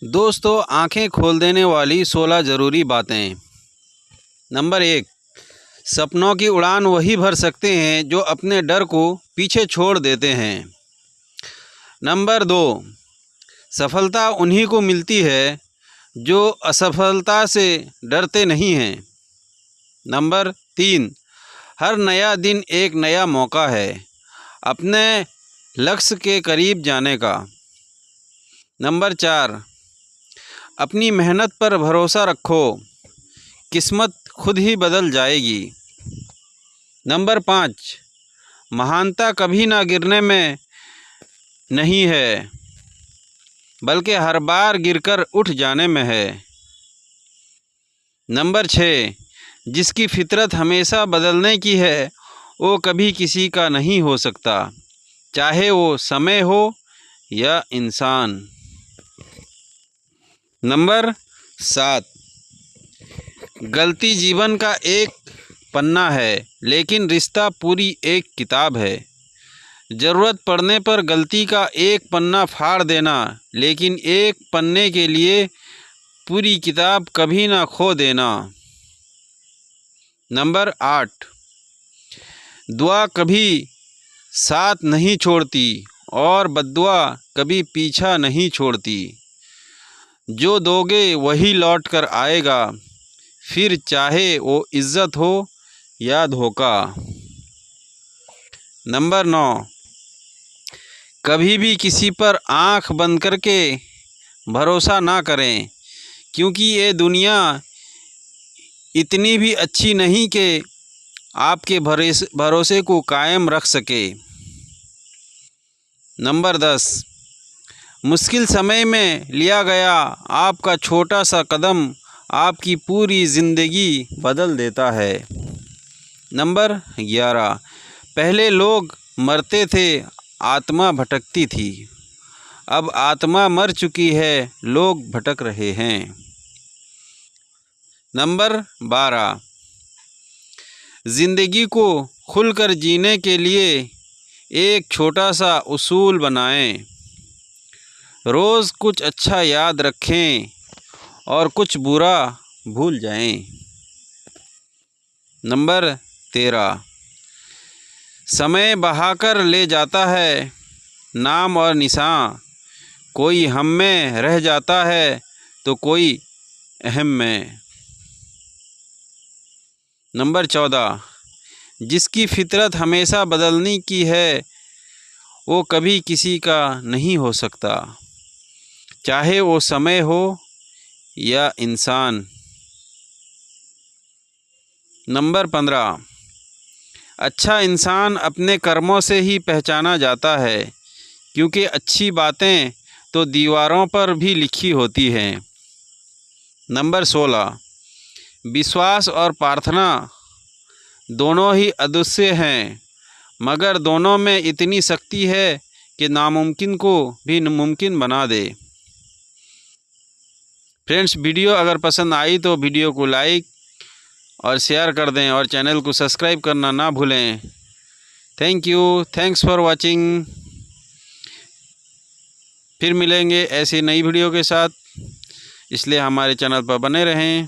दोस्तों, आंखें खोल देने वाली 16 ज़रूरी बातें। नंबर 1, सपनों की उड़ान वही भर सकते हैं जो अपने डर को पीछे छोड़ देते हैं। नंबर 2, सफलता उन्हीं को मिलती है जो असफलता से डरते नहीं हैं। नंबर 3, हर नया दिन एक नया मौका है अपने लक्ष्य के करीब जाने का। नंबर 4, अपनी मेहनत पर भरोसा रखो, किस्मत खुद ही बदल जाएगी। नंबर 5, महानता कभी ना गिरने में नहीं है बल्कि हर बार गिरकर उठ जाने में है। नंबर 6, जिसकी फितरत हमेशा बदलने की है वो कभी किसी का नहीं हो सकता, चाहे वो समय हो या इंसान। नंबर 7, गलती जीवन का एक पन्ना है लेकिन रिश्ता पूरी एक किताब है। ज़रूरत पड़ने पर गलती का एक पन्ना फाड़ देना, लेकिन एक पन्ने के लिए पूरी किताब कभी ना खो देना। नंबर 8, दुआ कभी साथ नहीं छोड़ती और बद्दुआ कभी पीछा नहीं छोड़ती। जो दोगे वही लौट कर आएगा, फिर चाहे वो इज़्ज़त हो या धोखा। नंबर 9, कभी भी किसी पर आंख बंद करके भरोसा ना करें, क्योंकि ये दुनिया इतनी भी अच्छी नहीं कि आपके भरोसे को कायम रख सके। नंबर 10, मुश्किल समय में लिया गया आपका छोटा सा कदम आपकी पूरी ज़िंदगी बदल देता है। नंबर 11, पहले लोग मरते थे, आत्मा भटकती थी, अब आत्मा मर चुकी है, लोग भटक रहे हैं। नंबर 12, ज़िंदगी को खुलकर जीने के लिए एक छोटा सा उसूल बनाएं। रोज़ कुछ अच्छा याद रखें और कुछ बुरा भूल जाएं। नंबर 13, समय बहाकर ले जाता है नाम और निशान, कोई हम में रह जाता है तो कोई अहम में। नंबर 14, जिसकी फितरत हमेशा बदलने की है वो कभी किसी का नहीं हो सकता, चाहे वो समय हो या इंसान। नंबर 15, अच्छा इंसान अपने कर्मों से ही पहचाना जाता है, क्योंकि अच्छी बातें तो दीवारों पर भी लिखी होती हैं। नंबर 16, विश्वास और प्रार्थना दोनों ही अदृश्य हैं, मगर दोनों में इतनी शक्ति है कि नामुमकिन को भी मुमकिन बना दे। फ्रेंड्स, वीडियो अगर पसंद आई तो वीडियो को लाइक और शेयर कर दें और चैनल को सब्सक्राइब करना ना भूलें। Thank you, thanks for watching. फिर मिलेंगे ऐसी नई वीडियो के साथ, इसलिए हमारे चैनल पर बने रहें।